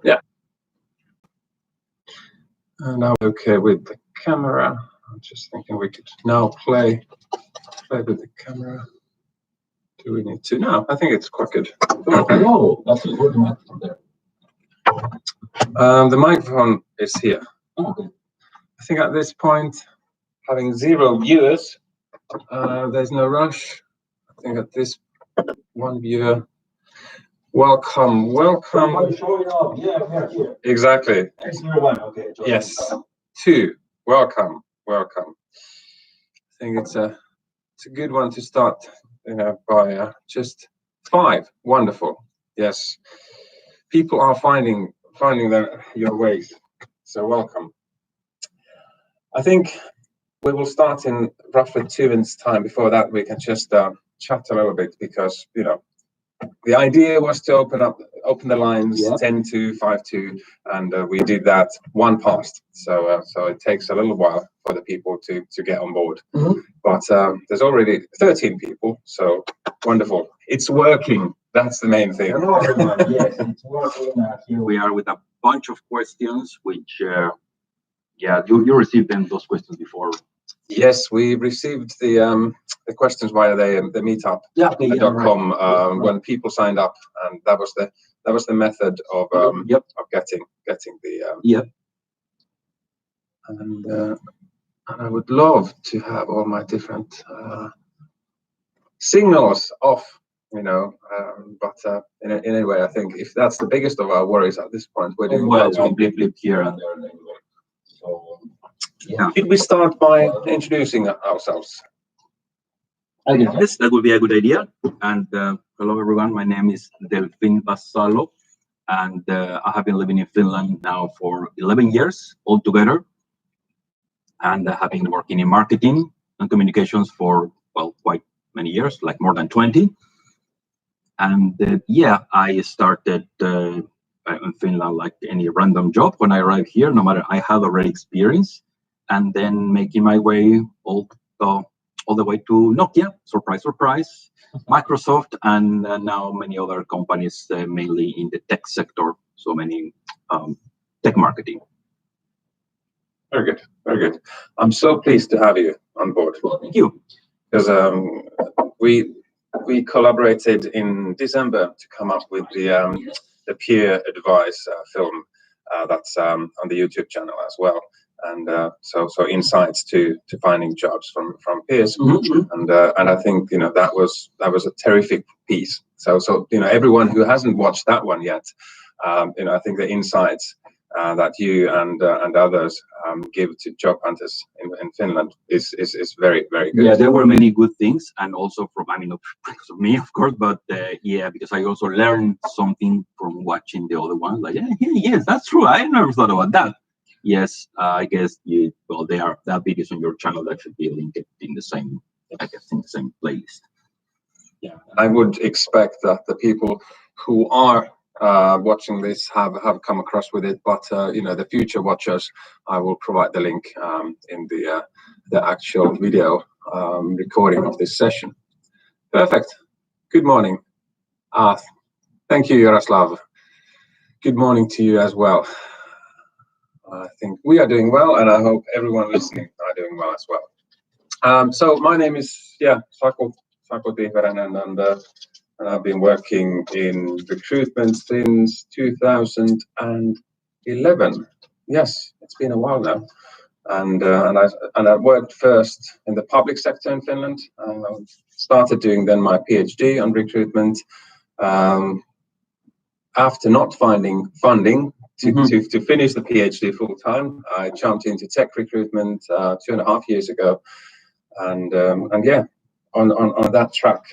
Yeah. And now okay with the camera. I'm just thinking we could now play with the camera. Do we need to? No, I think it's quite good. Oh, that's a good microphone there. The microphone is here. Oh, okay. I think at this point, having 0 viewers, there's no rush. I think at this 1 viewer, welcome. Somebody showing up. Yeah, we are here. Exactly. X01. Okay. Yes. 2. Welcome. I think it's a good one to start. By just 5. Wonderful. Yes. People are finding your ways. So welcome. I think we will start in roughly 2 minutes time. Before that, we can just chat a little bit because the idea was to open the lines 10 to 5 to, and we did that 1 past. So it takes a little while for the people to get on board. Mm-hmm. But there's already 13 people, so wonderful. It's working. That's the main thing. Hello, everyone. Yes, it's working. Here we are with a bunch of questions, which, you received those questions before. Yes, we received the questions via the meetup.com when people signed up, and that was the method of getting the and I would love to have all my different signals off, but in any way, I think if that's the biggest of our worries at this point, we're doing well. Blip here and there anyway. So Should we start by introducing ourselves? Yes, that would be a good idea. And hello, everyone. My name is Delfin Vassallo, and I have been living in Finland now for 11 years altogether. And I have been working in marketing and communications for, quite many years, like more than 20. And I started in Finland like any random job when I arrived here, no matter I had already experience, and then making my way all the way to Nokia, surprise, Microsoft, and now many other companies, mainly in the tech sector, so many tech marketing. Very good. I'm so pleased to have you on board. Well, thank you. Because we collaborated in December to come up with the peer advice film that's on the YouTube channel as well, and so insights to finding jobs from peers, and I think that was a terrific piece. So everyone who hasn't watched that one yet, I think the insights that you and others give to job hunters in Finland is very, very good. Yeah, there were many good things, and also not because of me, of course, but because I also learned something from watching the other ones. Like, yes, that's true. I never thought about that. Yes, I guess that videos on your channel that should be linked in the same, in the same playlist. Yeah, I would expect that the people who are watching this have come across with it, but the future watchers, I will provide the link in the actual video recording of this session. Perfect. Good morning. Thank you, Yaroslav. Good morning to you as well. I think we are doing well, and I hope everyone listening are doing well as well. So my name is Saku Tihveren, and I've been working in recruitment since 2011. Yes, it's been a while now. And I worked first in the public sector in Finland. Started doing then my PhD on recruitment. After not finding funding to finish the PhD full time, I jumped into tech recruitment 2.5 years ago, and on that track.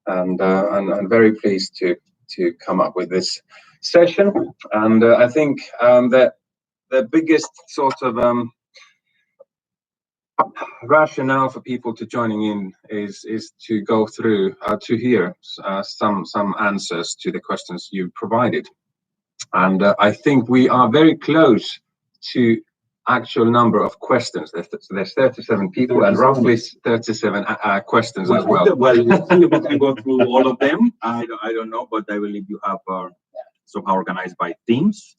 And I'm very pleased to come up with this session. And I think that the biggest sort of rationale for people to joining in is to go through to hear some answers to the questions you provided. And I think we are very close to actual number of questions. There's 37 people and roughly 37 questions as well. Well, we can go through all of them. I don't know, but I believe you have somehow organized by themes,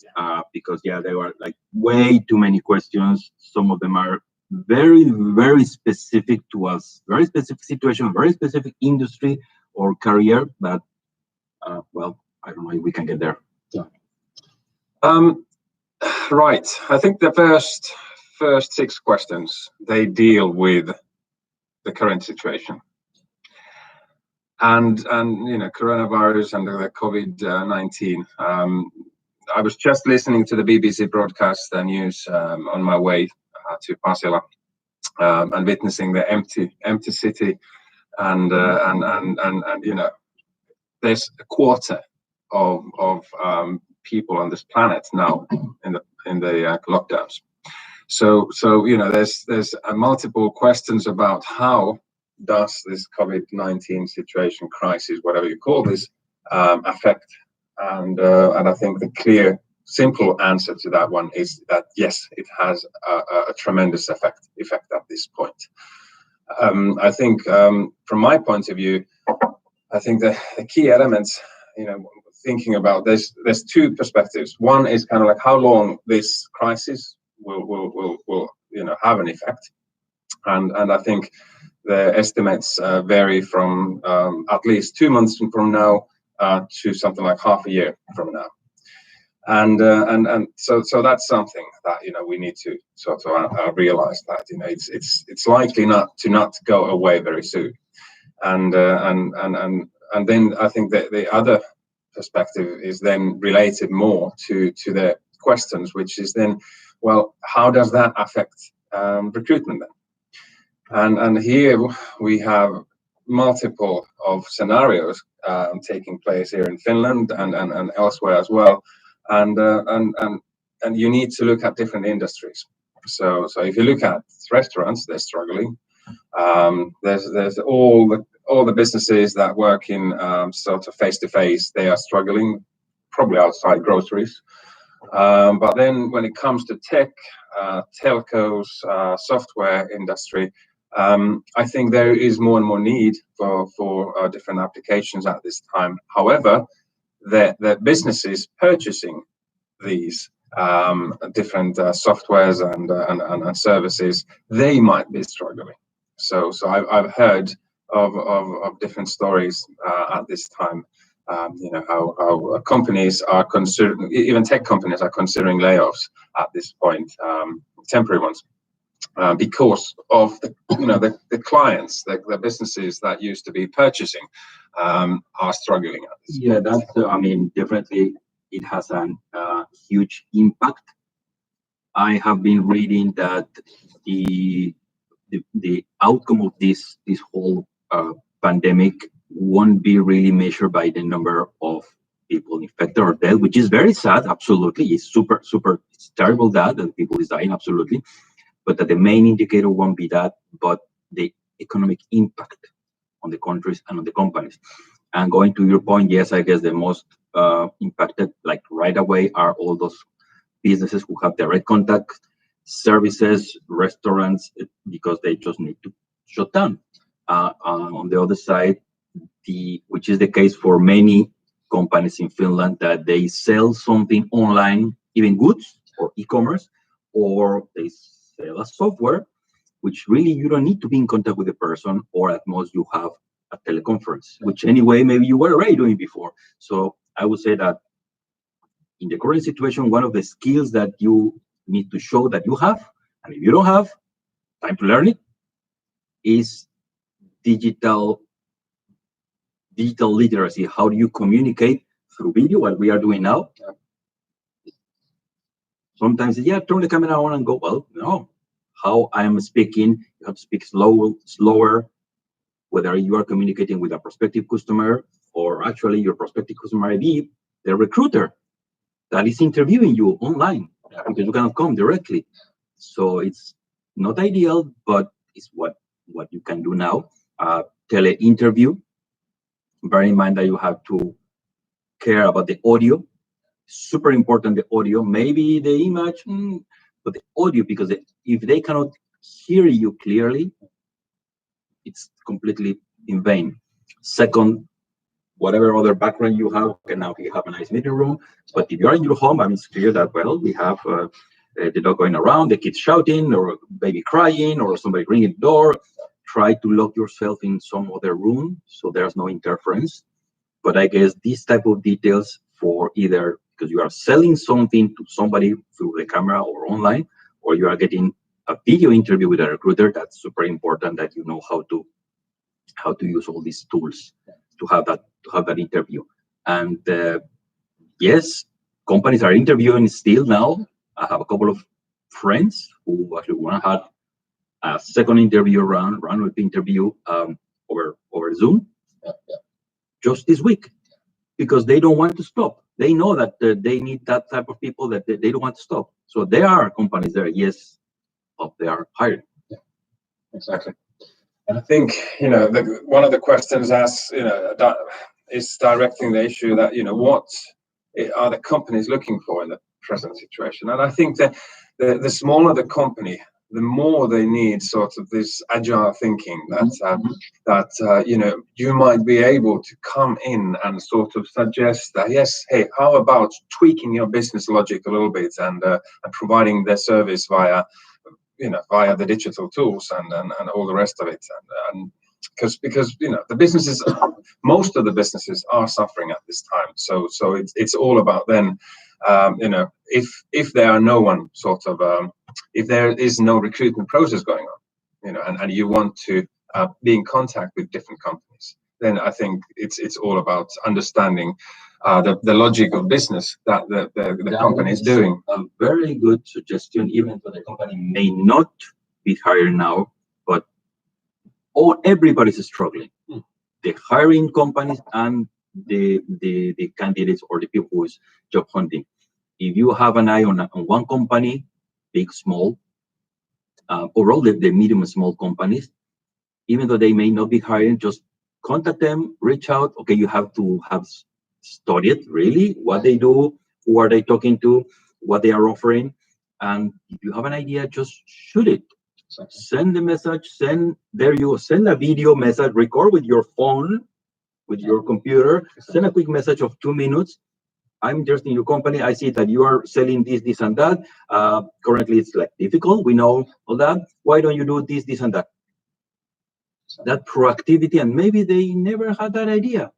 because there were like way too many questions. Some of them are very, very specific to us, very specific situation, very specific industry or career. But well, I don't know if we can get there. Yeah. Right. I think the first 6 questions, they deal with the current situation. And coronavirus and the COVID-19. I was just listening to the BBC broadcast news on my way to Pasila, and witnessing the empty city, and there's a quarter of people on this planet now in the lockdowns. So there's multiple questions about how does this COVID-19 situation, crisis, whatever you call this, affect? And I think the clear, simple answer to that one is that yes, it has a tremendous effect at this point. I think from my point of view, I think the key elements, thinking about this, there's 2 perspectives. One is kind of like how long this crisis will have an effect, and I think the estimates vary from at least 2 months from now to something like half a year from now, and so that's something that we need to sort of realize that it's likely not to go away very soon, and then I think that the other perspective is then related more to the questions, which is then, well, how does that affect recruitment then? And here we have multiple of scenarios taking place here in Finland and elsewhere as well, and you need to look at different industries. So if you look at restaurants, they're struggling. There's all the businesses that work in sort of face-to-face, they are struggling, probably outside groceries. But then when it comes to tech, telcos, software industry, I think there is more and more need for different applications at this time. However, the businesses purchasing these different softwares and services, they might be struggling. So I've heard of different stories at this time. How companies are considering, even tech companies are considering layoffs at this point, temporary ones, because of the clients, the businesses that used to be purchasing are struggling at this point. That's definitely it has a huge impact. I have been reading that the outcome of this whole pandemic won't be really measured by the number of people infected or dead, which is very sad. Absolutely, it's super, it's terrible that people is dying. Absolutely, but that the main indicator won't be that, but the economic impact on the countries and on the companies. And going to your point, yes, I guess the most impacted, like right away, are all those businesses who have direct contact, services, restaurants, because they just need to shut down. On the other side, which is the case for many companies in Finland, that they sell something online, even goods or e-commerce, or they sell a software, which really you don't need to be in contact with the person, or at most you have a teleconference, which anyway, maybe you were already doing before. So I would say that in the current situation, one of the skills that you need to show that you have, and if you don't have time to learn it, is digital literacy. How do you communicate through video, what we are doing now? Sometimes, turn the camera on and go, well, no. How I am speaking, you have to speak slower, whether you are communicating with a prospective customer or actually your prospective customer ID, the recruiter that is interviewing you online, because you cannot come directly. So it's not ideal, but it's what you can do now. Tele-interview. Bear in mind that you have to care about the audio. Super important, the audio. Maybe the image, but the audio, because if they cannot hear you clearly, it's completely in vain. Second, whatever other background you have. Okay, now you have a nice meeting room. But if you're in your home, I mean, it's clear that, well, we have the dog going around, the kids shouting, or baby crying, or somebody ringing the door. Try to lock yourself in some other room so there's no interference. But I guess these type of details, for either because you are selling something to somebody through the camera or online, or you are getting a video interview with a recruiter, that's super important that you know how to use all these tools to have that interview. And yes, companies are interviewing still now. I have a couple of friends who actually want to have a second interview round with the interview over Zoom just this week, because they don't want to stop. They know that they need that type of people that they don't want to stop. So there are companies there, yes, they are hiring. Yeah, exactly. And I think, one of the questions is directing the issue that, what are the companies looking for in the present situation? And I think that the smaller the company, the more they need sort of this agile thinking that you might be able to come in and sort of suggest that, yes, hey, how about tweaking your business logic a little bit and providing their service via the digital tools and all the rest of it, and because the businesses, most of the businesses are suffering at this time. So it's all about then, if there are no one sort of if there is no recruitment process going on, and you want to be in contact with different companies, then I think it's all about understanding the logic of business that the company is doing. A very good suggestion, even though the company may not be hiring now, but everybody's struggling. The hiring companies and the candidates or the people who is job hunting. If you have an eye on one company, big, small, or all the medium and small companies, even though they may not be hiring, just contact them, reach out. Okay, you have to have studied really what they do, who are they talking to, what they are offering, and if you have an idea, just shoot it. Send the message. Send a video message. Record with your phone, with your computer. Send a quick message of 2 minutes. I'm interested in your company. I see that you are selling this, and that. Currently, it's like difficult. We know all that. Why don't you do this, and that? That proactivity, and maybe they never had that idea.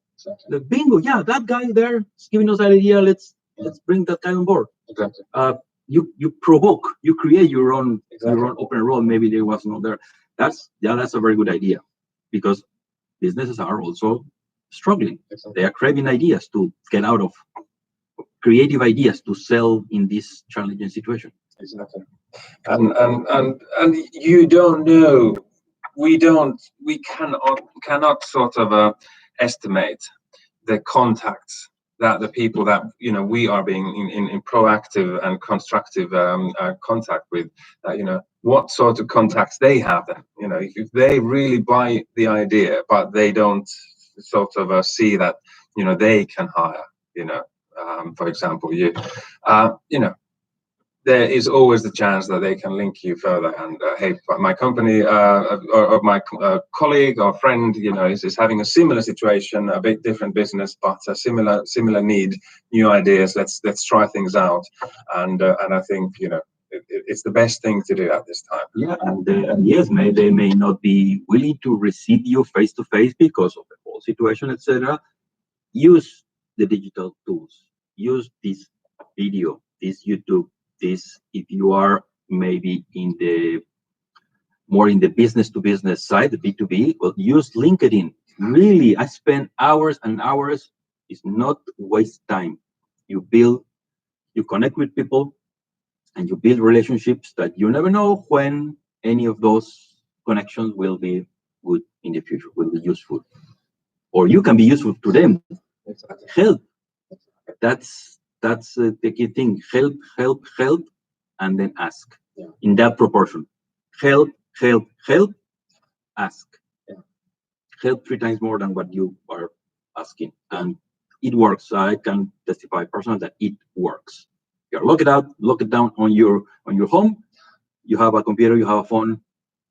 The bingo, yeah, that guy there is giving us that idea. Let's bring that guy on board. Exactly. You provoke, you create your own open role. Maybe there was not there. That's a very good idea, because businesses are also struggling. Exactly. They are craving ideas to get out of, creative ideas to sell in this challenging situation. Exactly. And you don't know. We cannot sort of estimate the contacts that the people that we are being in proactive and constructive contact with, what sort of contacts they have. Then if they really buy the idea, but they don't sort of see that they can hire. For example, there is always the chance that they can link you further. And hey, my company or my colleague or friend, is having a similar situation, a bit different business, but a similar need, new ideas. Let's try things out. And I think it's the best thing to do at this time. Yeah, and yes, they may not be willing to receive you face to face because of the whole situation, etc. Use the digital tools. Use this video, this YouTube. This, if you are maybe more in the business to business side, the B2B, well, use LinkedIn. Really, I spend hours and hours. It's not waste time. You connect with people, and you build relationships that you never know when any of those connections will be good in the future, will be useful, or you can be useful to them. Exactly. Help. That's the key thing. Help, and then ask. Yeah. In that proportion. Help, ask. Yeah. Help 3 times more than what you are asking. And it works. I can testify personally that it works. You lock it down on your home. You have a computer, you have a phone,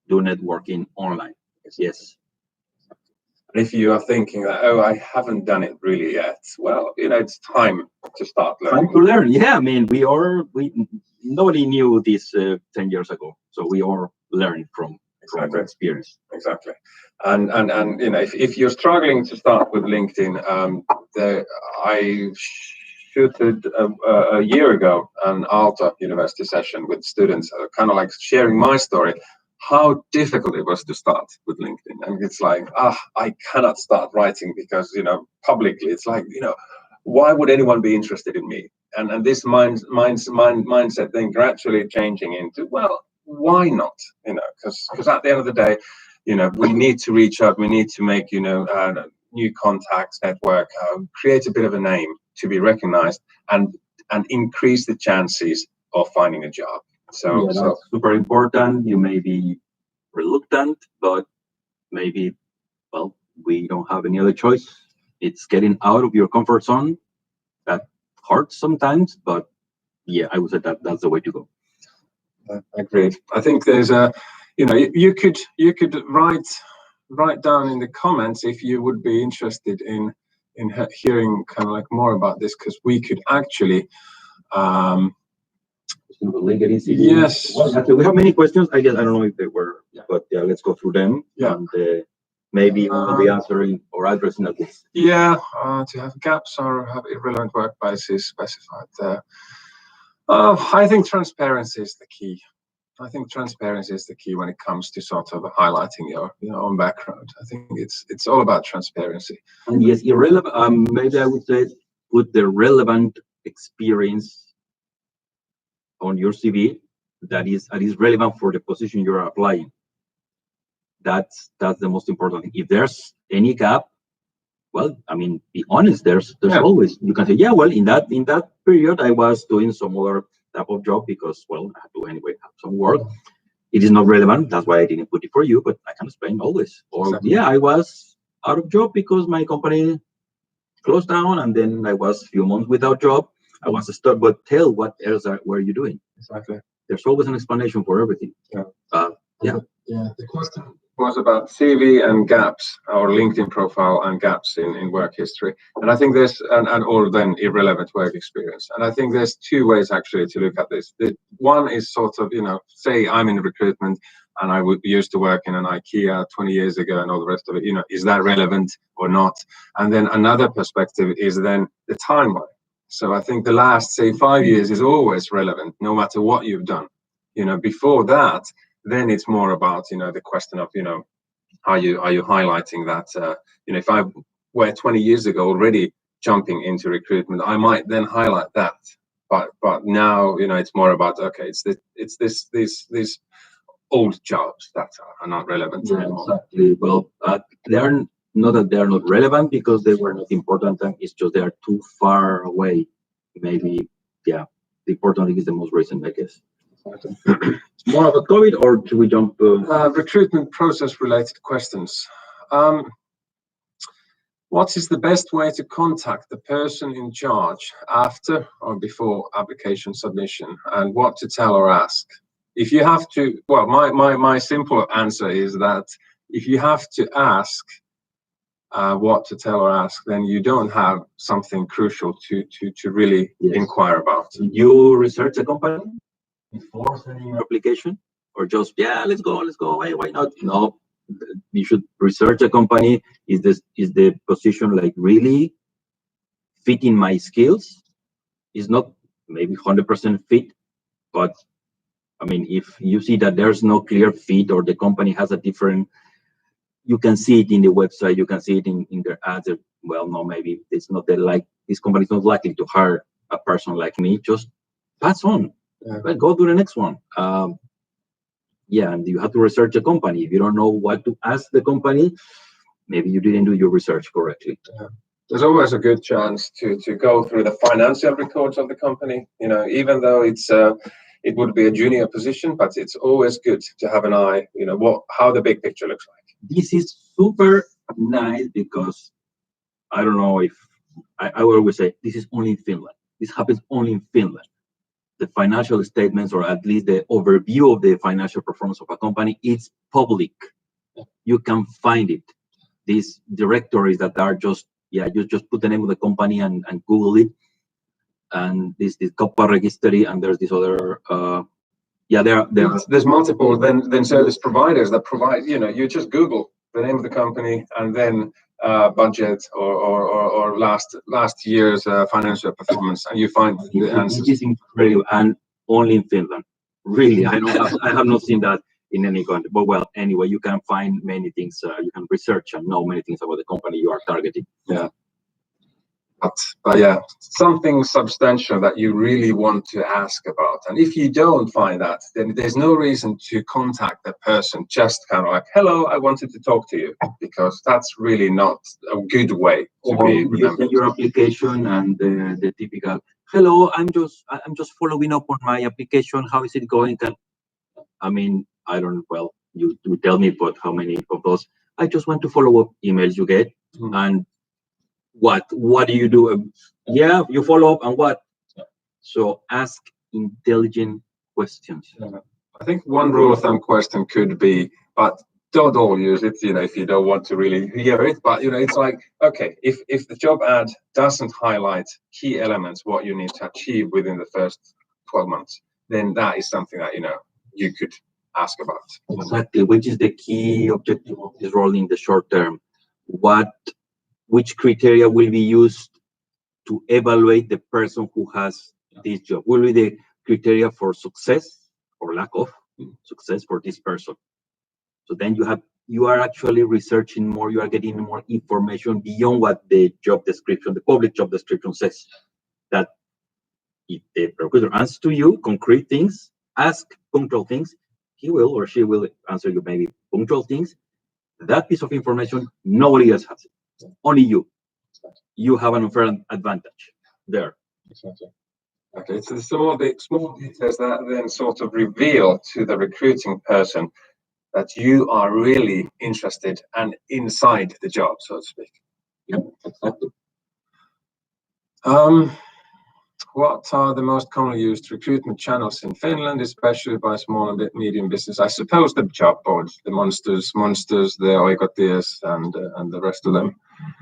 do networking online. Yes. If you are thinking that, oh, I haven't done it really yet, well, it's time to start learning. Time to learn. Yeah, I mean, nobody knew this 10 years ago, so we are learning from experience. Exactly. And if you're struggling to start with LinkedIn, I shooted a year ago an Aalto University session with students, kind of like sharing my story, how difficult it was to start with LinkedIn. And it's like, I cannot start writing because, publicly, it's like, why would anyone be interested in me? And this mindset then gradually changing into, well, why not? Because at the end of the day, we need to reach out, we need to make, new contacts, network, create a bit of a name to be recognized, and increase the chances of finding a job. So that's super important. You may be reluctant, but maybe, well, we don't have any other choice. It's getting out of your comfort zone. That hurts sometimes, but yeah, I would say that's the way to go. Agreed. I think there's you could write down in the comments if you would be interested in hearing kind of like more about this, because we could actually yes. Well, we have many questions. I guess I don't know if they were, but yeah, let's go through them. Yeah. And maybe we'll be answering or addressing at least. Yeah. To have gaps or have irrelevant workplaces specified there. I think transparency is the key. I think transparency is the key when it comes to sort of highlighting your own background. I think it's all about transparency. And yes, irrelevant. Maybe I would say put the relevant experience on your CV that is relevant for the position you're applying. That's the most important thing. If there's any gap, well, I mean, be honest. There's always, you can say, yeah, well, in that period I was doing some other type of job because, well, I had to anyway have some work. It is not relevant. That's why I didn't put it for you, but I can explain always. Or exactly. Yeah, I was out of job because my company closed down, and then I was a few months without job. I was stuck, but tell what else were you doing? Exactly. There's always an explanation for everything. Yeah. The question was about CV and gaps, or LinkedIn profile and gaps in work history. And I think there's or then irrelevant work experience. And I think there's two ways actually to look at this. One is sort of, say I'm in recruitment and I used to work in an IKEA 20 years ago and all the rest of it, is that relevant or not? And then another perspective is then the timeline. So I think the last, say, 5 years is always relevant, no matter what you've done. Before that, then it's more about, the question of, are you highlighting that, if I were 20 years ago already jumping into recruitment, I might then highlight that. But now, it's more about, okay, it's these old jobs that are not relevant anymore. Exactly. Well, they are not that they are not relevant because they were not important. It's just they are too far away. Maybe, yeah. The important thing is the most recent, I guess. More about COVID, or should we jump? Recruitment process related questions. What is the best way to contact the person in charge after or before application submission, and what to tell or ask? If you have to, well, my simple answer is that if you have to ask what to tell or ask, then you don't have something crucial to really inquire about. You research a company before sending your application, or just let's go, why not? No, you should research a company. Is the position like really fitting my skills? Is not maybe 100% fit, but I mean, if you see that there's no clear fit, or the company has a different, you can see it in the website, you can see it in their ads. Well, no, maybe it's not this company is not likely to hire a person like me. Just pass on. But go to the next one. And you have to research a company. If you don't know what to ask the company, maybe you didn't do your research correctly. There's always a good chance to go through the financial records of the company. Even though it would be a junior position, but it's always good to have an eye. How the big picture looks like. This is super nice because I don't know if I always say this is only in Finland. This happens only in Finland. The financial statements, or at least the overview of the financial performance of a company, it's public. You can find it. these directories that are just, yeah, you just put the name of the company and Google it, and this COPPA registry, and there's this other yeah, there's multiple then service providers that provide, you just Google the name of the company and then budget or last year's financial performance, and you find the answers. It is incredible, and only in Finland. Really, I have not seen that in any country. But well, anyway, you can find many things. You can research and know many things about the company you are targeting. Yeah. But yeah, something substantial that you really want to ask about. And if you don't find that, then there's no reason to contact the person just kind of like, hello, I wanted to talk to you, because that's really not a good way to be remembered. Your application and the typical, hello, I'm just following up on my application. How is it going? I mean, I don't, well, you tell me, but how many of those, I just want to follow up emails you get, and what do you do? Yeah, you follow up and what? So ask intelligent questions. I think one rule of thumb question could be, but don't all use it, if you don't want to really hear it. But it's like, okay, if the job ad doesn't highlight key elements, what you need to achieve within the first 12 months, then that is something that you could ask about. Exactly, which is the key objective of this role in the short term. Which criteria will be used to evaluate the person who has this job? Will be the criteria for success or lack of success for this person. So then you are actually researching more, you are getting more information beyond what the job description, the public job description says. That if the recruiter answers to you concrete things, ask punctual things, he will or she will answer you maybe punctual things. That piece of information, nobody else has it. Only you. You have an unfair advantage there. Exactly. Okay, so some of the small details that then sort of reveal to the recruiting person that you are really interested and inside the job, so to speak. Yep, exactly. What are the most commonly used recruitment channels in Finland, especially by small and medium business? I suppose the job boards, the monsters, the Oikoties, and the rest of them.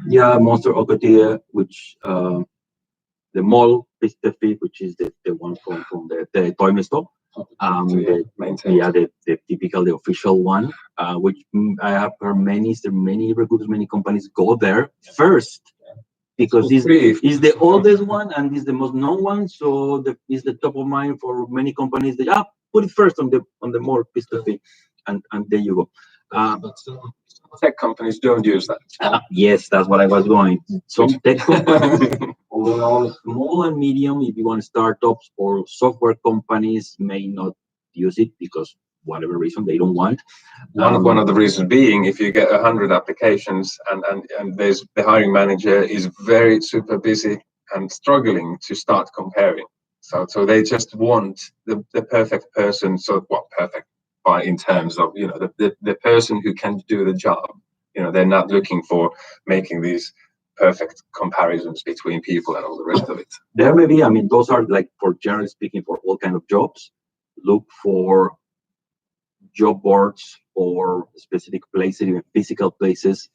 Yeah, Monster Oikotie, which the mall Pistefi, which is the one from the Toimisto. The typical, the official one, which I have heard many recruiters, many companies go there first, because it's the oldest one and is the most known one, so is the top of mind for many companies. They put it first on the more Pistefi, and there you go. But some tech companies don't use that. Yes, that's what I was going. Some tech companies, overall small and medium, if you want startups or software companies, may not use it because whatever reason they don't want. One of the reasons being, if you get 100 applications and there's the hiring manager is very super busy and struggling to start comparing, so they just want the perfect person. So what perfect in terms of the person who can do the job. They're not looking for making these perfect comparisons between people and all the rest of it. There may be, I mean, those are like, for generally speaking, for all kind of jobs. Look for job boards or specific places, even physical places,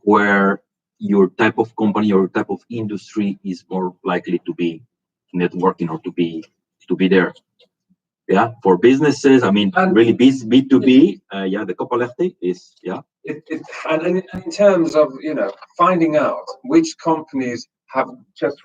where your type of company or type of industry is more likely to be networking or to be there. Yeah, for businesses, I mean, really B2B, the Kauppalehti is, and in terms of, finding out which companies have just,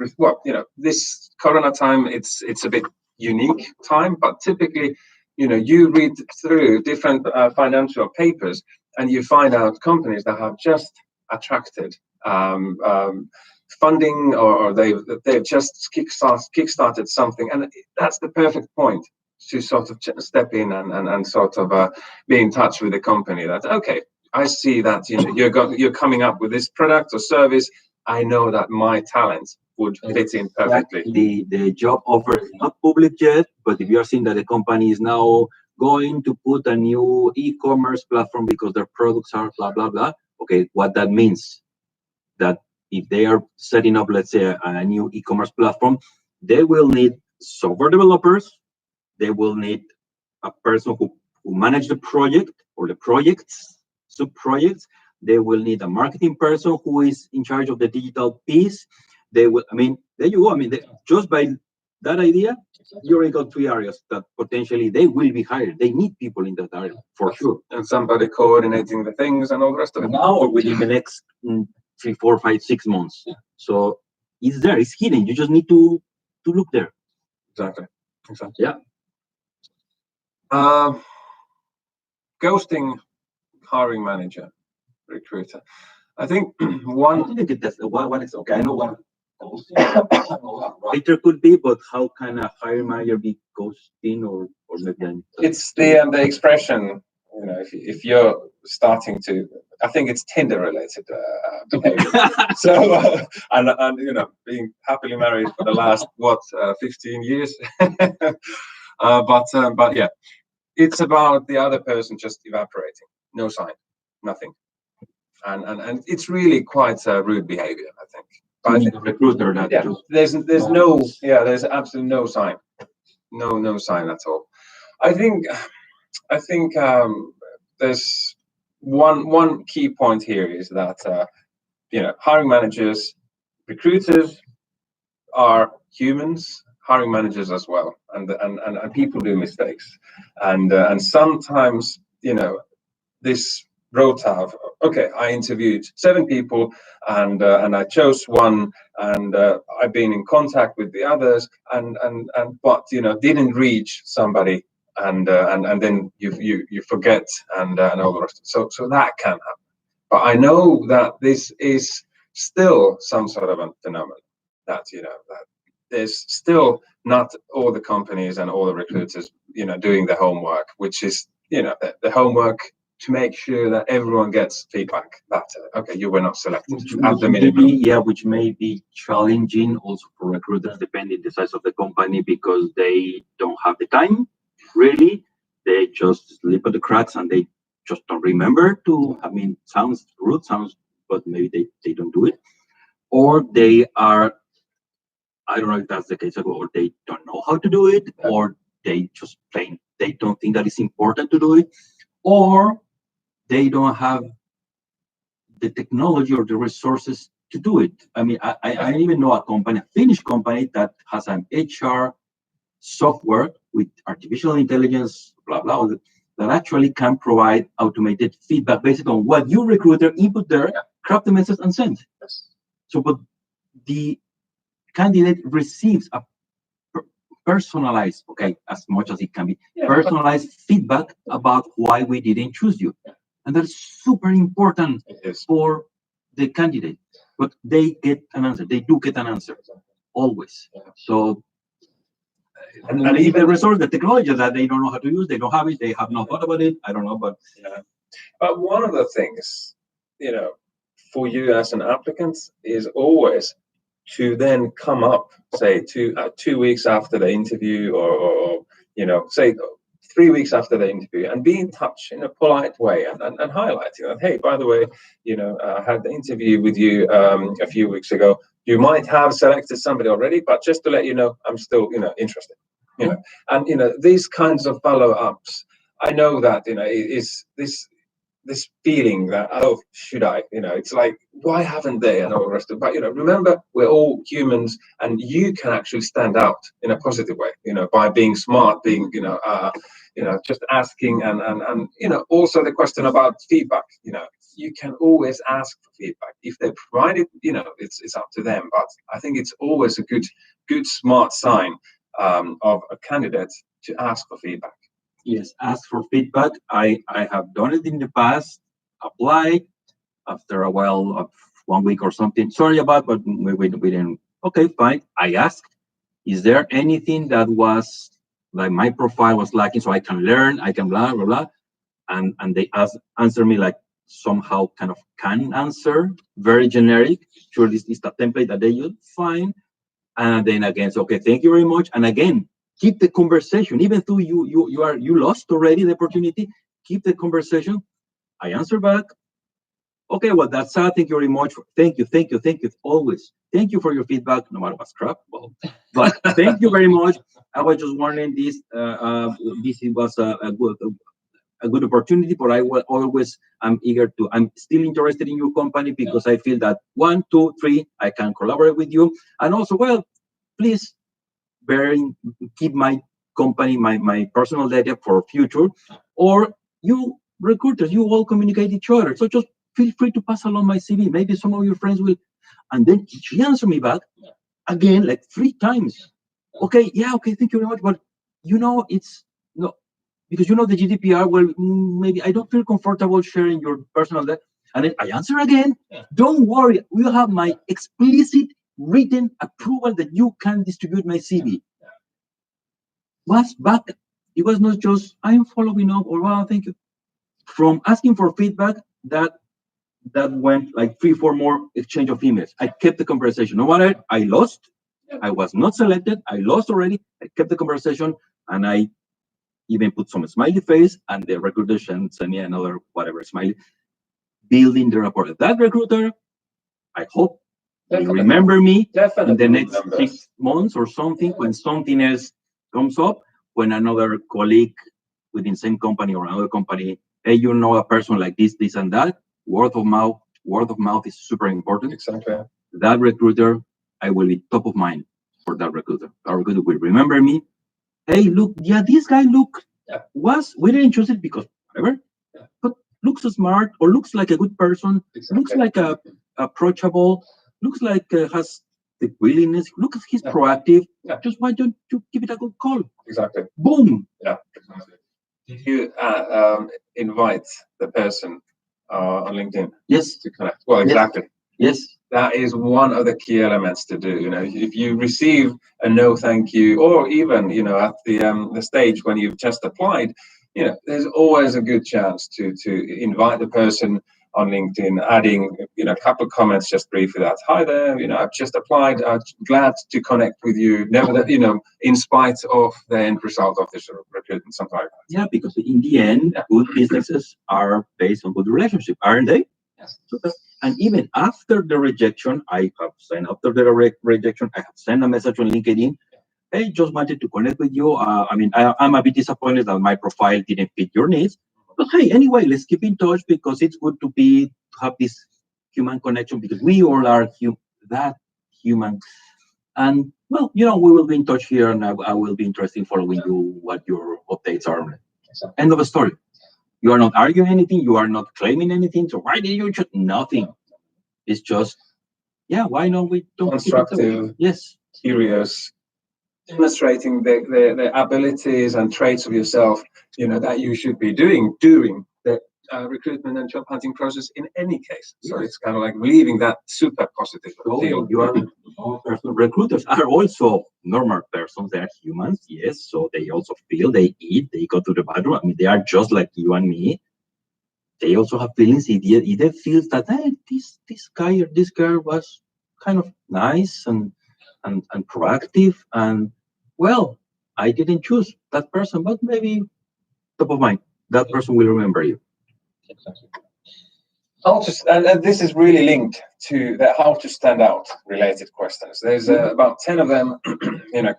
this Corona time, it's a bit unique time, but typically, you read through different financial papers and you find out companies that have just attracted funding, or they've just kickstarted something, and that's the perfect point to sort of step in and sort of be in touch with the company. That, okay, I see that you're coming up with this product or service. I know that my talent would fit in perfectly. The job offer is not public yet, but if you are seeing that the company is now going to put a new e-commerce platform because their products are blah blah blah. Okay, what that means, that if they are setting up, let's say, a new e-commerce platform, they will need software developers. They will need a person who manage the project or the projects, sub-projects. They will need a marketing person who is in charge of the digital piece. They will, I mean, there you go. I mean, just by that idea, you already got 3 areas that potentially they will be hired. They need people in that area for sure. And somebody coordinating the things and all the rest of it. Now or within the next 3, 4, 5, 6 months. So it's there, it's hidden. You just need to look there. Exactly. Yeah. Ghosting hiring manager, recruiter. I think one. I think that's what is okay. I know what writer could be, but how can a hiring manager be ghosting or maybe? It's the expression. You know, if you're starting to, I think it's Tinder related behavior. So and you know, being happily married for the last 15 years. But yeah, it's about the other person just evaporating, no sign, nothing, and it's really quite rude behavior, I think. But I think the recruiter that there's there's absolutely no sign, no sign at all. I think there's one key point here is that you know, hiring managers, recruiters are humans, hiring managers as well, and people do mistakes, and sometimes, you know, this rota of, okay, I interviewed 7 people and I chose one, and I've been in contact with the others, and but you know, didn't reach somebody, and then you forget, and all the rest. So that can happen. But I know that this is still some sort of a phenomenon, that you know, that there's still not all the companies and all the recruiters, you know, doing the homework, which is, you know, the homework to make sure that everyone gets feedback that okay, you were not selected at the minimum. Yeah, which may be challenging also for recruiters, depending the size of the company, because they don't have the time. Really, they just slip at the cracks and they just don't remember to. I mean, sounds rude, but maybe they don't do it, or they are. I don't know if that's the case, or they don't know how to do it, or they just they don't think that it's important to do it, or they don't have the technology or the resources to do it. I mean, I even know a company, a Finnish company, that has an HR software with artificial intelligence, blah, blah, that actually can provide automated feedback based on what your recruiter input there, craft the message and send. Yes. So, but the candidate receives a personalized, okay, as much as it can be, personalized feedback about why we didn't choose you. And that's super important for the candidate. But they get an answer. They do get an answer, always. So, and even the resource, the technology that they don't know how to use, they don't have it, they have not thought about it, I don't know, but... But one of the things, you know, for you as an applicant is always to then come up, say, 2 weeks after the interview, or you know, say 3 weeks after the interview, and be in touch in a polite way, and highlighting that, hey, by the way, you know, I had the interview with you a few weeks ago. You might have selected somebody already, but just to let you know, I'm still, you know, interested. You know, and you know, these kinds of follow-ups. I know that, you know, is this feeling that, oh, should I? You know, it's like, why haven't they, and all the rest of it. But you know, remember, we're all humans, and you can actually stand out in a positive way, you know, by being smart, being, you know, just asking, and you know, also the question about feedback. You know, you can always ask for feedback. If they provide it, you know, it's up to them. But I think it's always a good smart sign of a candidate to ask for feedback. Yes, ask for feedback. I have done it in the past, applied after a while of 1 week or something. Sorry about, but we didn't. Okay, fine. I asked, is there anything that was like my profile was lacking so I can learn, I can blah, blah, blah. And they answer me like somehow kind of can answer, very generic. Sure, this is the template that they use, fine. And then again, so, okay, thank you very much. And again, keep the conversation, even though you lost already the opportunity. Keep the conversation. I answer back. Okay, well, that's all. Thank you very much. Thank you. Always. Thank you for your feedback, no matter what's crap. Well, but thank you very much. I was just warning this. This was a good. a good opportunity, but I will always, I'm still interested in your company because I feel that 1, 2, 3, I can collaborate with you. And also, well, please keep my company, my personal data for future. Or you recruiters, you all communicate each other. So just feel free to pass along my CV. Maybe some of your friends will. And then she answered me back again, like 3 times. Okay, yeah, okay, thank you very much. But it's no, because the GDPR, well, maybe I don't feel comfortable sharing your personal data. And then I answer again, don't worry, we'll have my explicit written approval that you can distribute my CV. Was back, it was not just, I'm following up, or wow, thank you. From asking for feedback, that went like 3, 4 more exchange of emails. I kept the conversation. No matter, I lost, I was not selected, I lost already, I kept the conversation, and I even put some smiley face, and the recruiter sent me another whatever smiley, building the rapport. That recruiter, I hope they remember me in the next 6 months or something, when something else comes up, when another colleague within same company or another company, hey, a person like this, this and that, word of mouth is super important. Exactly. That recruiter, I will be top of mind for that recruiter. Our recruiter will remember me. Hey, look, this guy we didn't choose it because whatever, but looks smart, or looks like a good person, looks like approachable, looks like has the willingness, looks he's proactive. Just why don't you give it a good call? Exactly. Boom. Yeah. Did you invite the person on LinkedIn? Yes. To connect. Well, exactly. Yes. That is one of the key elements to do. If you receive a no thank you, or even at the stage when you've just applied, there's always a good chance to invite the person on LinkedIn, adding a couple of comments just briefly that, hi there, I've just applied, I'm glad to connect with you. Never that, in spite of the end result of this recruitment, something like that. Yeah, because in the end, good businesses are based on good relationship, aren't they? Yes. Super. And even after the rejection, I have sent rejection, I have sent a message on LinkedIn. Hey, just wanted to connect with you. I'm a bit disappointed that my profile didn't fit your needs. But hey, anyway, let's keep in touch, because it's good to have this human connection, because we all are that human. And well, we will be in touch here, and I will be interested in following you, what your updates are. End of the story. You are not arguing anything. You are not claiming anything. So why did you choose? Nothing. It's just, why not we don't constructive, yes, curious, demonstrating the abilities and traits of yourself, that you should be doing during the recruitment and job hunting process in any case. So it's kind of like leaving that super positive feel. Recruiters are also normal persons. They are humans, yes. So they also feel, they eat, they go to the bathroom. They are just like you and me. They also have feelings. If they feel that, hey, this guy or this girl was kind of nice and proactive, and well, I didn't choose that person, but maybe top of mind, that person will remember you. Exactly. And this is really linked to the how to stand out related questions. There's about 10 of them.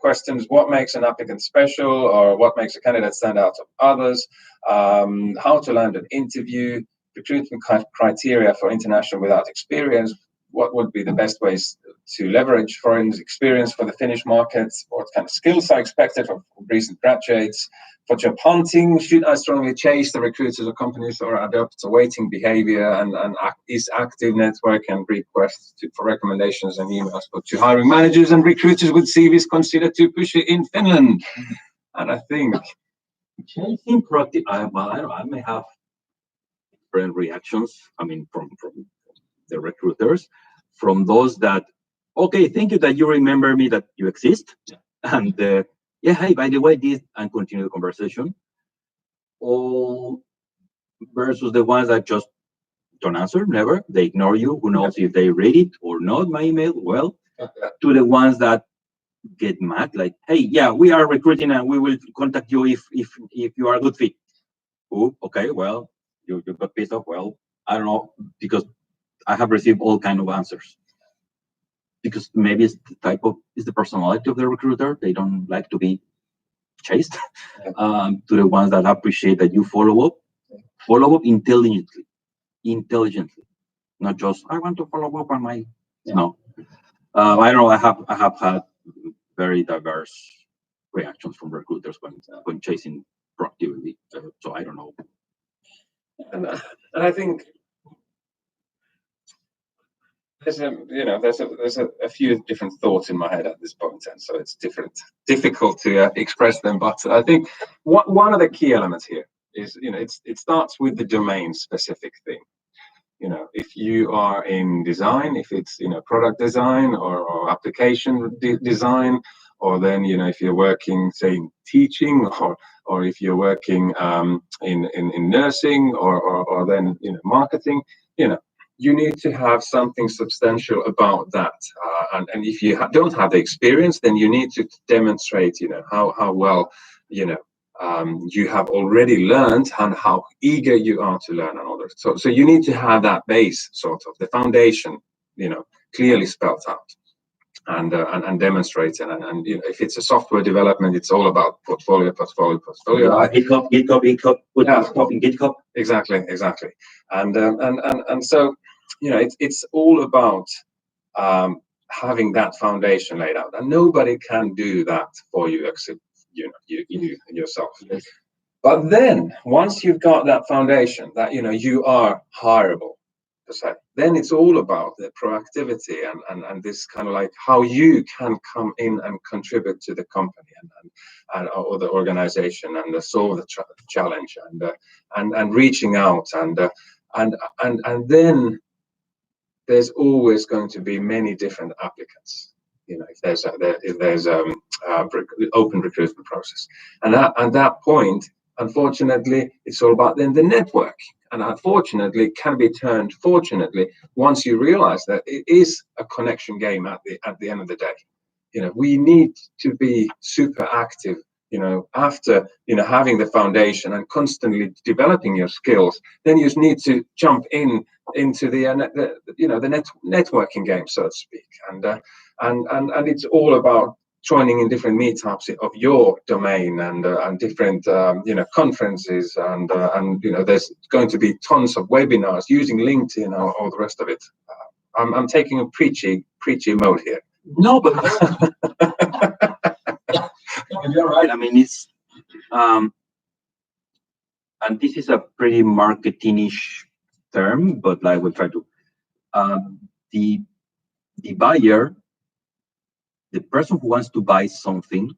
Questions: what makes an applicant special, or what makes a candidate stand out of others? How to land an interview? Recruitment criteria for international without experience. What would be the best ways to leverage foreign experience for the Finnish market? What kind of skills are expected of recent graduates? For job hunting, should I strongly chase the recruiters or companies, or adopt a waiting behavior, and is active network and requests for recommendations and emails but to hiring managers and recruiters with CVs considered too pushy in Finland? And I think chasing proactive, I may have different reactions. From the recruiters, from those that, okay, thank you that you remember me, that you exist, and hey, by the way, this, and continue the conversation. All versus the ones that just don't answer, never, they ignore you. Who knows if they read it or not, my email? Well, to the ones that get mad, like, hey, we are recruiting and we will contact you if you are a good fit. Oh, okay, well, you got pissed off. Well, I don't know, because I have received all kind of answers. Because maybe it's the personality of the recruiter. They don't like to be chased. To the ones that appreciate that you follow up, Follow up intelligently, not just I want to follow up on my. No, I don't know. I have had very diverse reactions from recruiters when chasing proactivity. So I don't know. And I think there's a few different thoughts in my head at this point, and so it's difficult to express them. But I think one of the key elements here is it starts with the domain specific thing. If you are in design, if it's product design or application design, or then if you're working, say, in teaching, or if you're working in nursing, or then marketing, you need to have something substantial about that. And if you don't have the experience, then you need to demonstrate, how well, you have already learned and how eager you are to learn and others. So you need to have that base, sort of the foundation, clearly spelled out and demonstrated. And if it's a software development, it's all about portfolio. Yeah, GitHub, put stuff in GitHub. Exactly. And so it's all about having that foundation laid out, and nobody can do that for you except you yourself. Yes. But then once you've got that foundation that you are hireable, then it's all about the proactivity and this kind of like how you can come in and contribute to the company or the organization and solve the challenge and reaching out and then there's always going to be many different applicants. If there's open recruitment process, and at that point, unfortunately, it's all about then the network. And unfortunately, it can be turned fortunately once you realize that it is a connection game at the end of the day. We need to be super active. After having the foundation and constantly developing your skills, then you just need to jump into the networking game, so to speak, and it's all about joining in different meetups of your domain and different conferences and there's going to be tons of webinars using LinkedIn or all the rest of it. I'm taking a preachy mode here. No, but you're right. I mean, it's and this is a pretty marketing-ish term, but like we try to the buyer, the person who wants to buy something,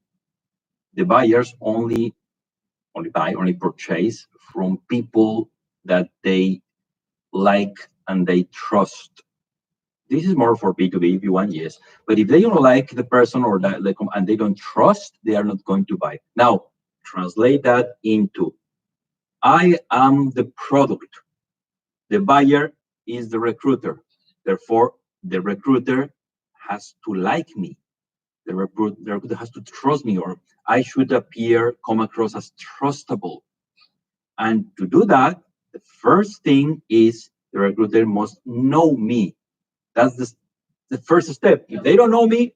the buyers only purchase from people that they like and they trust. This is more for B2B if you want, yes. But if they don't like the person or and they don't trust, they are not going to buy. Now, translate that into I am the product. The buyer is the recruiter. Therefore, the recruiter has to like me. The recruiter has to trust me, or I should come across as trustable. And to do that, the first thing is the recruiter must know me. That's the first step. If they don't know me,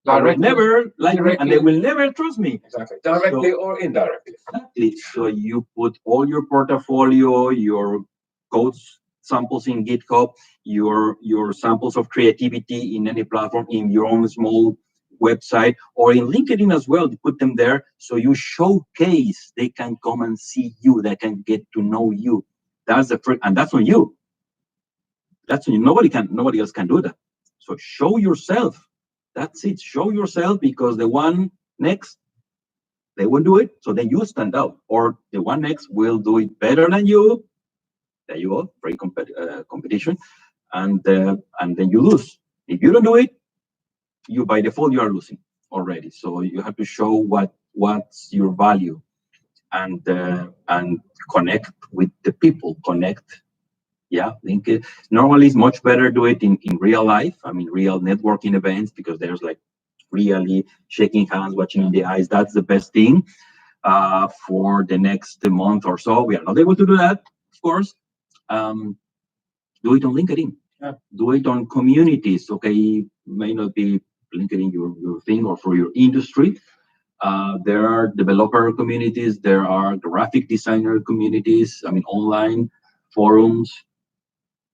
they will never like me, and they will never trust me. Exactly. Directly or indirectly. Exactly. So you put all your portfolio, your code samples in GitHub, your samples of creativity in any platform, in your own small website, or in LinkedIn as well. You put them there so you showcase. They can come and see you. They can get to know you. That's the first, and that's on you. That's on you. Nobody else can do that. So show yourself. That's it. Show yourself, because the one next, they won't do it. So then you stand out, or the one next will do it better than you. There you go, free competition, and then you lose. If you don't do it, you by default you are losing already. So you have to show what's your value, and connect with the people. Connect. Yeah, link it. Normally, it's much better do it in real life. I mean, real networking events, because there's like really shaking hands, watching in the eyes. That's the best thing for the next month or so. We are not able to do that, of course. Do it on LinkedIn. Yeah. Do it on communities. Okay, may not be LinkedIn your thing or for your industry, There are developer communities, there are graphic designer communities, I mean, online forums.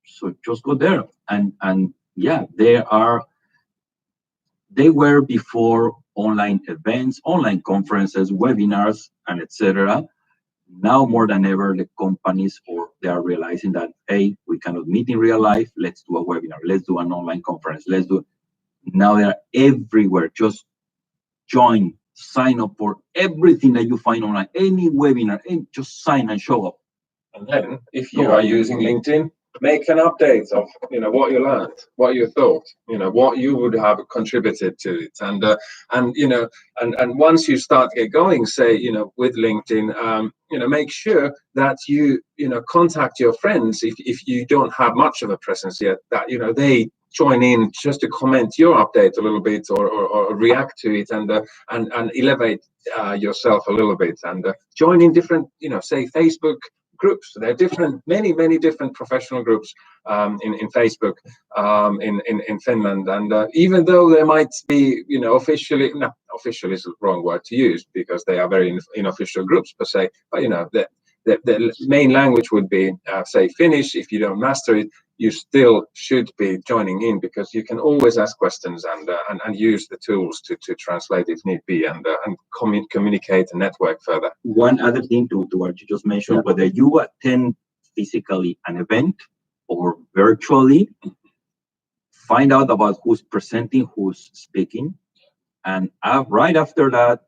So just go there. And yeah, they were before online events, online conferences, webinars, and etc. Now more than ever, the companies or they are realizing that, hey, we cannot meet in real life. Let's do a webinar. Let's do an online conference. Let's do. Now they are everywhere. Just join, sign up for everything that you find online, any webinar, and just sign and show up. And then, if you are using LinkedIn, make an update of what you learned, what you thought, what you would have contributed to it, and and once you start get going, say with LinkedIn, make sure that you contact your friends if you don't have much of a presence yet, that they join in just to comment your update a little bit or react to it and elevate yourself a little bit and join in different say Facebook groups. There are many different professional groups in Facebook in Finland, and even though there might be officially, no, official is the wrong word to use because they are very unofficial groups per se, but the main language would be say Finnish. If you don't master it, you still should be joining in because you can always ask questions and use the tools to translate if need be and communicate and network further. One other thing to what you just mentioned, whether you attend physically an event or virtually, find out about who's presenting, who's speaking, and right after that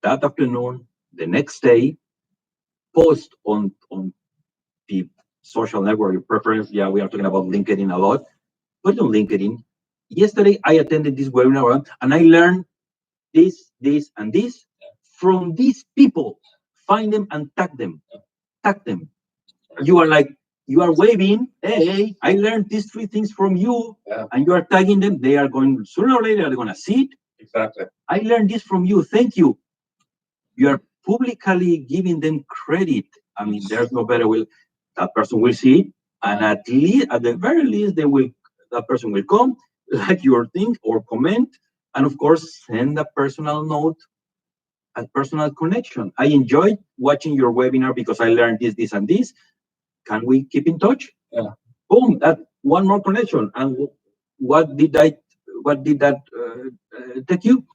afternoon, the next day, post on the social network, your preference. Yeah, we are talking about LinkedIn a lot. Put on LinkedIn. Yesterday, I attended this webinar and I learned this, and this from these people. Find them and tag them. Tag them. You are waving. Hey, I learned these 3 things from you, and you are tagging them. They are going sooner or later. They're going to see it. Exactly. I learned this from you. Thank you. You are publicly giving them credit. I mean, there's no better way. That person will see it, and at the very least, that person will come, like your thing or comment, and of course, send a personal note, a personal connection. I enjoyed watching your webinar because I learned this, and this. Can we keep in touch? Yeah. Boom! That one more connection. And what did that take you?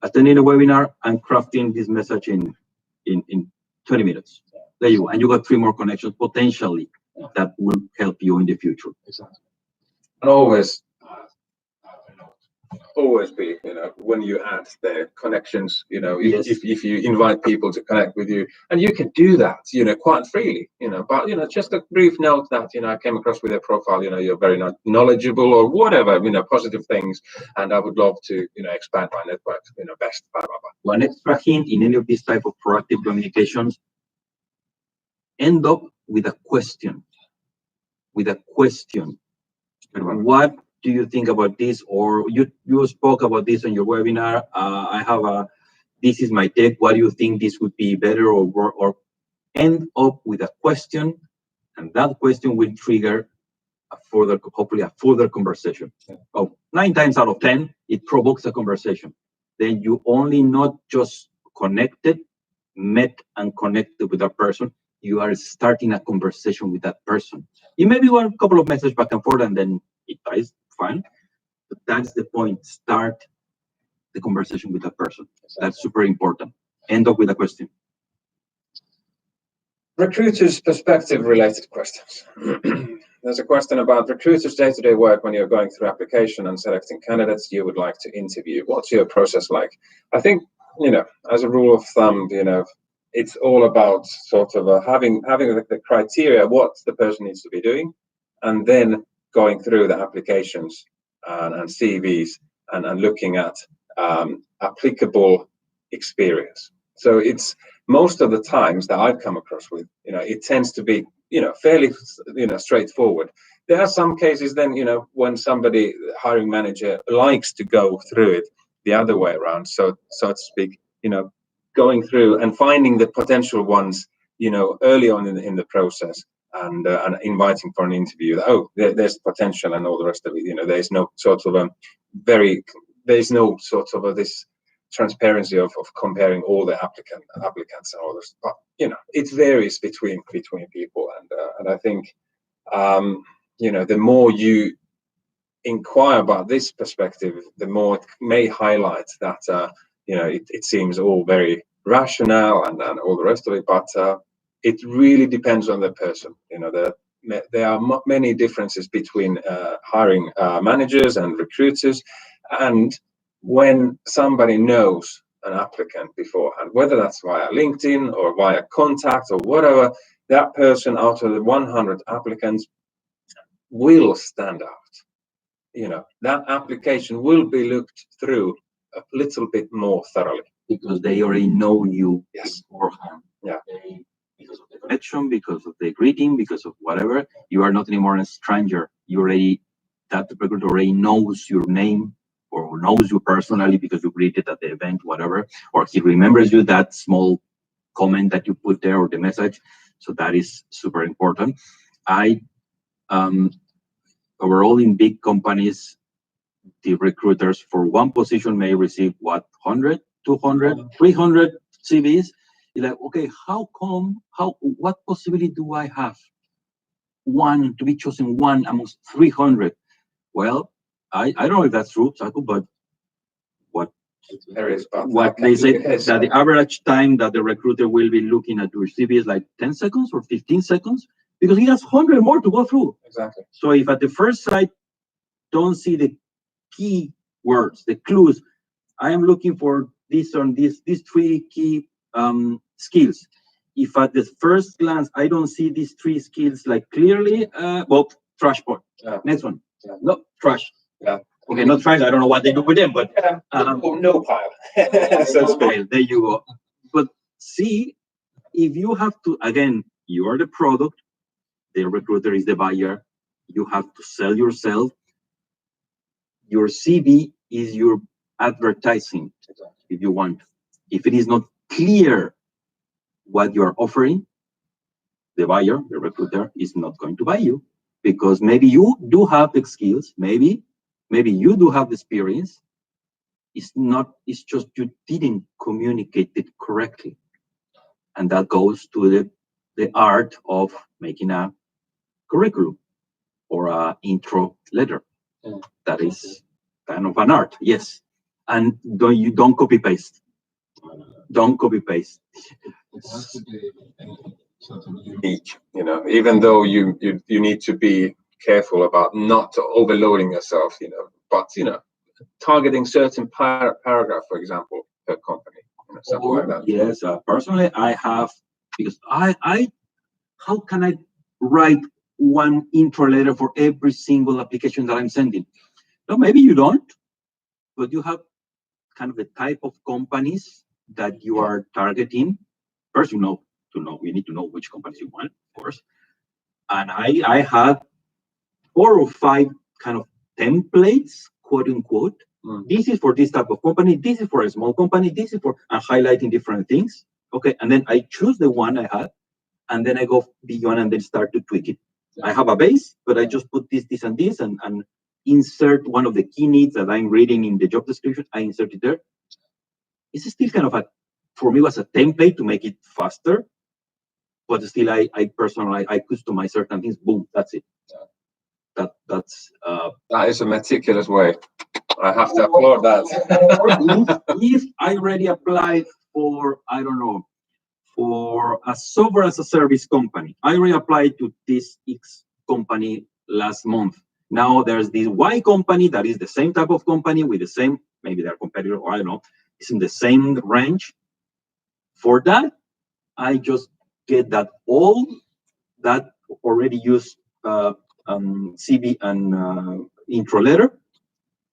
Attending a webinar and crafting this message in 20 minutes. There you go. And you got 3 more connections potentially that will help you in the future. Exactly. And always be, when you add the connections, Yes. if you invite people to connect with you, and you can do that, quite freely, but, just a brief note that, I came across with your profile, you're very knowledgeable or whatever, positive things. And I would love to, expand my network, best, blah, blah, blah. One extra hint in any of these type of proactive communications, end up with a question. What do you think about this? Or you spoke about this on your webinar. This is my take. What do you think this would be better or end up with a question, and that question will trigger hopefully a further conversation. 9 times out of 10, it provokes a conversation. Then you only not just met and connected with that person, you are starting a conversation with that person. You maybe want a couple of messages back and forth and then it dies, fine. But that's the point. Start the conversation with that person. That's super important. End up with a question. Recruiters' perspective related questions. There's a question about recruiters' day-to-day work when you're going through application and selecting candidates you would like to interview. What's your process like? I think, as a rule of thumb, it's all about sort of having the criteria, what the person needs to be doing, and then going through the applications and CVs and looking at applicable experience. So it's most of the times that I've come across with, it tends to be, fairly, straightforward. There are some cases then, when somebody, hiring manager, likes to go through it the other way around, so to speak, going through and finding the potential ones, early on in the process and inviting for an interview. Oh, there's potential and all the rest of it. There's no sort of this transparency of comparing all the applicants and all this. But it varies between people, and I think the more you inquire about this perspective, the more it may highlight that it seems all very rational and all the rest of it, but it really depends on the person. There are many differences between hiring managers and recruiters, and when somebody knows an applicant beforehand, whether that's via LinkedIn or via contact or whatever, that person out of the 100 applicants will stand out. That application will be looked through a little bit more thoroughly because they already know you beforehand. Yeah. Because of the connection, because of the greeting, because of whatever, you are not anymore a stranger. That recruiter already knows your name or knows you personally because you greeted at the event, whatever, or he remembers you, that small comment that you put there or the message. So that is super important. Overall, in big companies, the recruiters for one position may receive 100, 200, 300 CVs. You're like, okay, what possibility do I have to be chosen one amongst 300? Well, I don't know if that's true, Saku, but what they say that the average time that the recruiter will be looking at your CV is like 10 seconds or 15 seconds, because he has 100 more to go through. Exactly. So if at the first sight don't see the key words, the clues, I am looking for these 3 key skills. If at the first glance I don't see these 3 skills like clearly, trash point. Next one. Yeah. No, trash. Yeah. Okay, not trash. I don't know what they do with them, but no pile. There you go. But see, if you have to, again, you are the product, the recruiter is the buyer. You have to sell yourself. Your CV is your advertising, if you want. If it is not clear what you are offering, the buyer, the recruiter, is not going to buy you, because maybe you do have the skills, maybe you do have the experience. It's just you didn't communicate it correctly. And that goes to the art of making a curriculum or a intro letter. That is kind of an art, yes. And don't copy paste. Don't copy paste. It has to be unique, even though you need to be careful about not overloading yourself, but targeting certain paragraph, for example, per company, something like that. Yes, personally, I have, because I how can I write one intro letter for every single application that I'm sending? No, maybe you don't, but you have kind of the type of companies that you are targeting. First, you need to know which companies you want, of course. And I had 4 or 5 kind of templates, quote unquote. This is for this type of company. This is for a small company. This is for highlighting different things. Okay, and then I choose the one I had, and then I go beyond and then start to tweak it. I have a base, but I just put this, and this, and insert one of the key needs that I'm reading in the job description. I insert it there. It's still kind of for me, was a template to make it faster, but still I personally, I customize certain things. Boom, that's it. That is a meticulous way. I have to applaud that. If I already applied for, I don't know, for a software as a service company, I already applied to this X company last month. Now there's this Y company that is the same type of company with the same, maybe they're competitor, or I don't know, it's in the same range. For that, I just get all that already used CV and intro letter,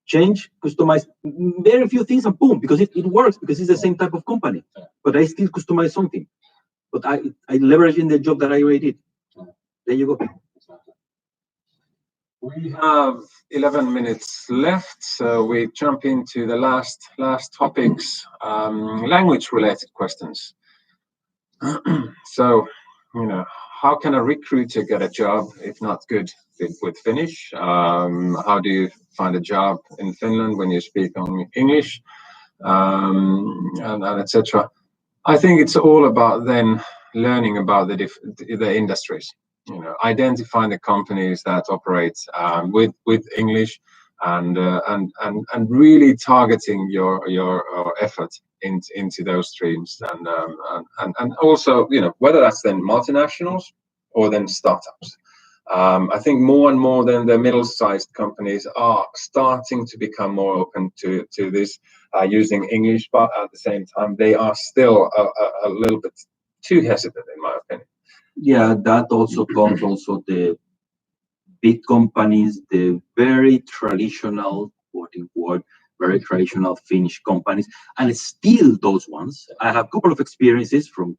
change, customize very few things, and boom, because it works, because it's the same type of company. But I still customize something. But I leverage in the job that I already did. There you go. We have 11 minutes left, so we jump into the last topics, language-related questions. So, how can a recruiter get a job if not good with Finnish? How do you find a job in Finland when you speak only English? and etc. I think it's all about then learning about the industries. Identifying the companies that operate with English, and really targeting your effort into those streams, and also whether that's then multinationals or then startups. I think more and more than the middle-sized companies are starting to become more open to this, using English, but at the same time they are still a little bit too hesitant, in my opinion. Yeah, that also comes also the big companies, the very traditional, quote unquote, very traditional Finnish companies, and still those ones. I have a couple of experiences from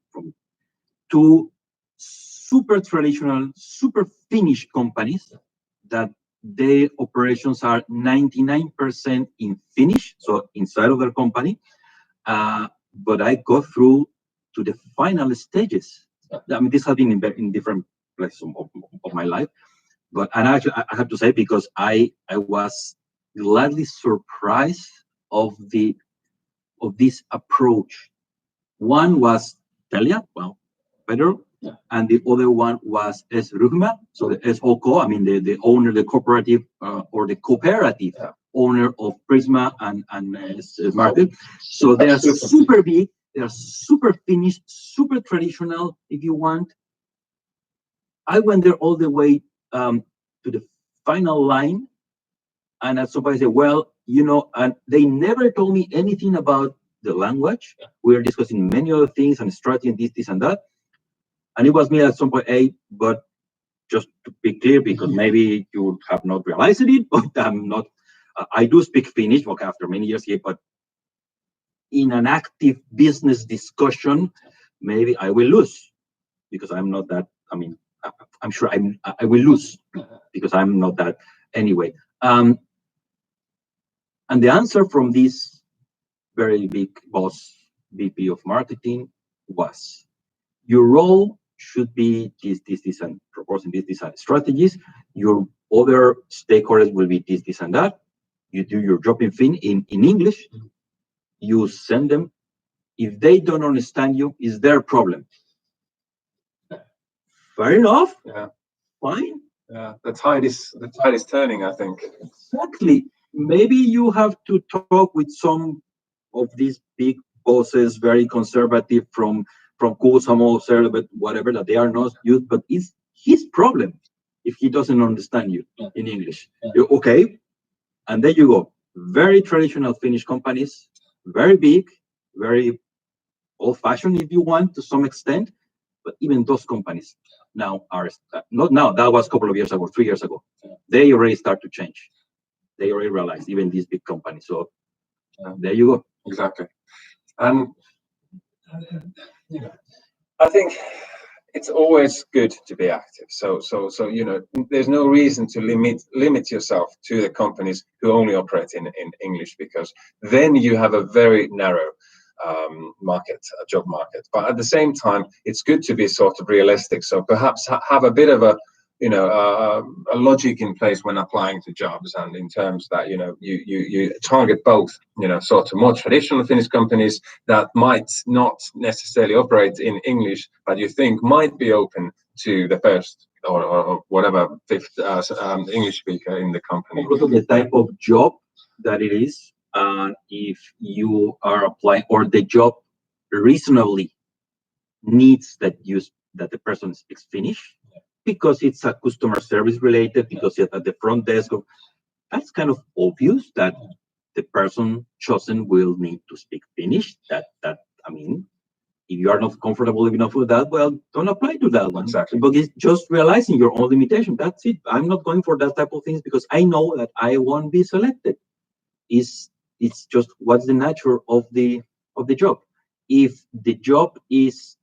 two super traditional, super Finnish companies that their operations are 99% in Finnish, so inside of their company. But I go through to the final stages. I mean, this has been in different places of my life. And actually, I have to say, because I was gladly surprised of this approach. One was Telia, well, better, and the other one was S-Ryhmä, so the SOK, I mean the owner, the cooperative or the cooperative owner of Prisma and Market. So they are super big, they are super Finnish, super traditional, if you want. I went there all the way to the final line, and at some point I said, well, and they never told me anything about the language. We were discussing many other things and strategy, this and that. And it was me at some point, but just to be clear, because maybe you have not realized it, but I'm not, I do speak Finnish, okay, after many years here, but in an active business discussion, maybe I will lose, because I'm not that, I mean, I'm sure I will lose, because I'm not that anyway. And the answer from this very big boss, VP of marketing, was, your role should be this, and proposing this and strategies. Your other stakeholders will be this, and that. You do your job in English. You send them. If they don't understand you, it's their problem. Fair enough. Yeah. Fine. Yeah. The tide is turning, I think. Exactly. Maybe you have to talk with some of these big bosses, very conservative from Kuusamo, but whatever, that they are not used, but it's his problem if he doesn't understand you in English. You're okay, and there you go. Very traditional Finnish companies, very big, very old-fashioned, if you want, to some extent. But even those companies now are not now. That was a couple of years ago, 3 years ago. They already start to change. They already realize, even these big companies. So there you go. Exactly. And I think it's always good to be active. So there's no reason to limit yourself to the companies who only operate in English, because then you have a very narrow job market. But at the same time, it's good to be sort of realistic. So perhaps have a bit of a logic in place when applying to jobs, and in terms that you target both sort of more traditional Finnish companies that might not necessarily operate in English, but you think might be open to the first or whatever fifth English speaker in the company. Also the type of job that it is, if you are applying, or the job reasonably needs that the person speaks Finnish, because it's a customer service related, because it's at the front desk. That's kind of obvious that the person chosen will need to speak Finnish. I mean, if you are not comfortable enough with that, well, don't apply to that one. Exactly. But it's just realizing your own limitation. That's it. I'm not going for that type of things, because I know that I won't be selected. It's just what's the nature of the job. If the job is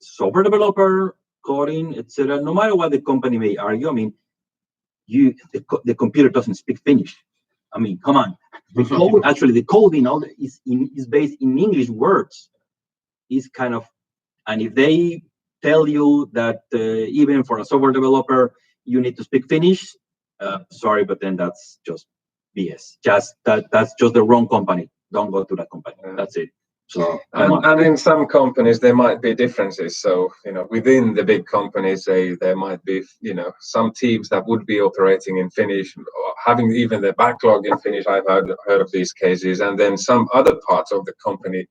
software developer, coding, etc., no matter what the company may argue, I mean, the computer doesn't speak Finnish. I mean, come on. Actually, the coding is based in English words. Is kind of, and if they tell you that even for a software developer you need to speak Finnish, sorry, but then that's just BS. That's just the wrong company. don't go to that company. That's it. So and in some companies there might be differences. So within the big companies, there might be some teams that would be operating in Finnish, or having even the backlog in Finnish. I've heard of these cases, and then some other parts of the company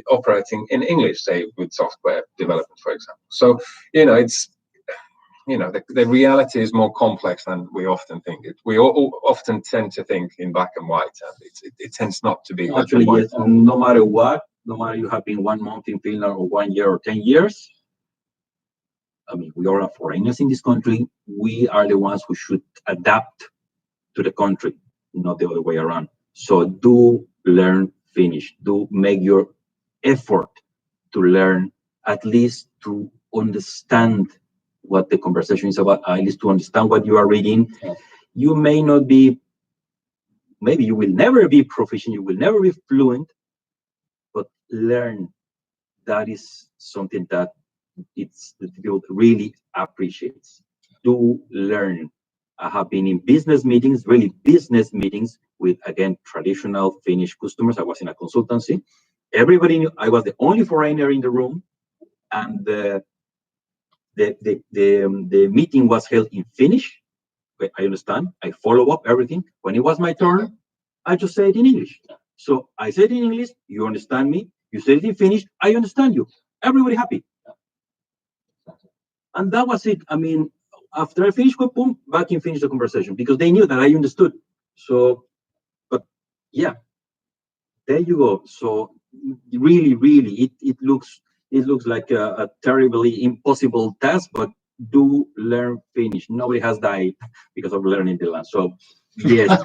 operating in English, say with software development, for example. So it's the reality is more complex than we often think. We often tend to think in black and white, and it tends not to be. Actually, yes. No matter what, no matter you have been 1 month in Finland or 1 year or 10 years, I mean, we are foreigners in this country. We are the ones who should adapt to the country, not the other way around. So do learn Finnish. Do make your effort to learn, at least to understand what the conversation is about, at least to understand what you are reading. You may not be, maybe you will never be proficient, you will never be fluent, but learn. That is something that the field really appreciates. Do learn. I have been in business meetings, really business meetings with, again, traditional Finnish customers. I was in a consultancy. Everybody knew I was the only foreigner in the room, and the meeting was held in Finnish. I understand. I follow up everything. When it was my turn, I just say it in English. So I said in English, you understand me. You said it in Finnish, I understand you. Everybody happy. And that was it. I mean, after I finished, boom, back in finish the conversation, because they knew that I understood. So, but yeah, there you go. So really, it looks like a terribly impossible task, but do learn Finnish. Nobody has died because of learning the language. So yes,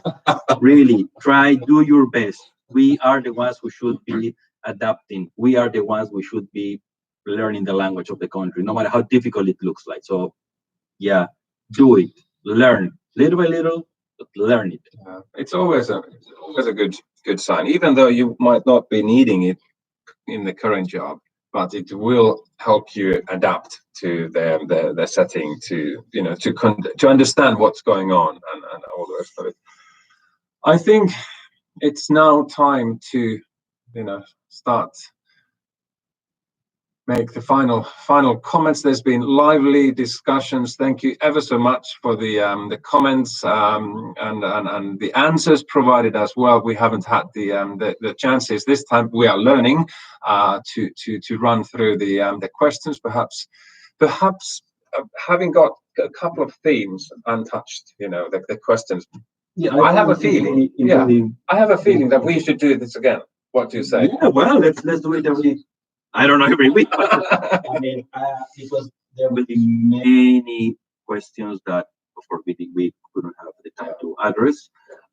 really try, do your best. We are the ones who should be adapting. We are the ones who should be learning the language of the country, no matter how difficult it looks like. So yeah, do it, learn little by little, but learn it. It's always a good sign, even though you might not be needing it in the current job, but it will help you adapt to the setting, to understand what's going on and all the rest of it. I think it's now time to start make the final comments. There's been lively discussions. Thank you ever so much for the comments and the answers provided as well. We haven't had the chances this time. We are learning to run through the questions. Perhaps having got a couple of themes untouched, the questions. Yeah, I have a feeling. I have a feeling that we should do this again. What do you say? Yeah, well, let's do it every week. I mean, because there will be many questions that, of course, we couldn't have the time to address,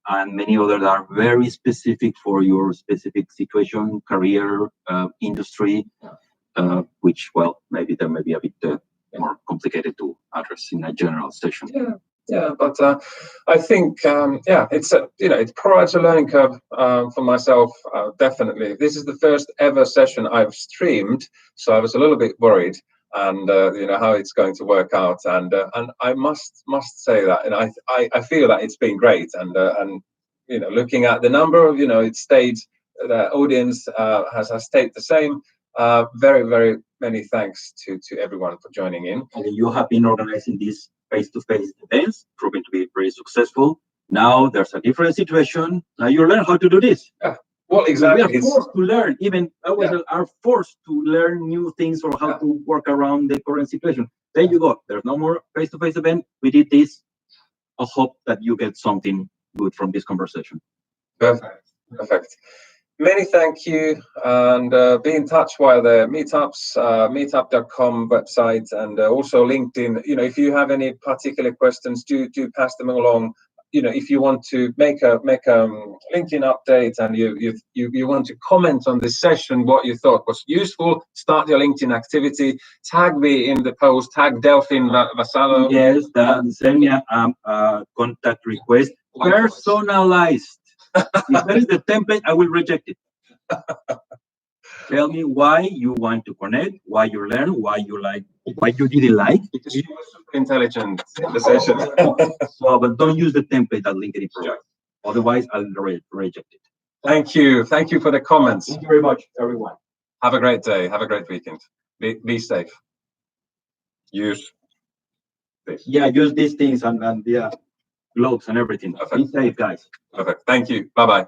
and many others are very specific for your specific situation, career, industry, which, well, maybe there may be a bit more complicated to address in a general session. Yeah, but I think it's it provides a learning curve for myself. Definitely, this is the first ever session I've streamed, so I was a little bit worried, and how it's going to work out. And I must say that, and I feel that it's been great. And looking at the number of it stayed, the audience has stayed the same. Very, very many thanks to everyone for joining in. And you have been organizing these face-to-face events, proving to be very successful. Now there's a different situation. Now you learn how to do this. Yeah. Well, exactly. We are forced to learn. Even others are forced to learn new things or how to work around the current situation. There you go. There's no more face-to-face event. We did this. I hope that you get something good from this conversation. Perfect. Many thank you, and be in touch via the meetups, meetup.com website, and also LinkedIn. If you have any particular questions, do pass them along. If you want to make a LinkedIn update and you want to comment on this session, what you thought was useful, start your LinkedIn activity. Tag me in the post. Tag Delfin Vassallo. Yes, send me a contact request, personalized. If there is the template, I will reject it. Tell me why you want to connect, why you learn, why you didn't like. Because you were super intelligent in the session. So, but don't use the template that LinkedIn provides. Otherwise, I'll reject it. Thank you. Thank you for the comments. Thank you very much, everyone. Have a great day. Have a great weekend. Be safe. Use this. Yeah, use these things and yeah, gloves and everything. Perfect. Be safe, guys. Perfect. Thank you. Bye bye.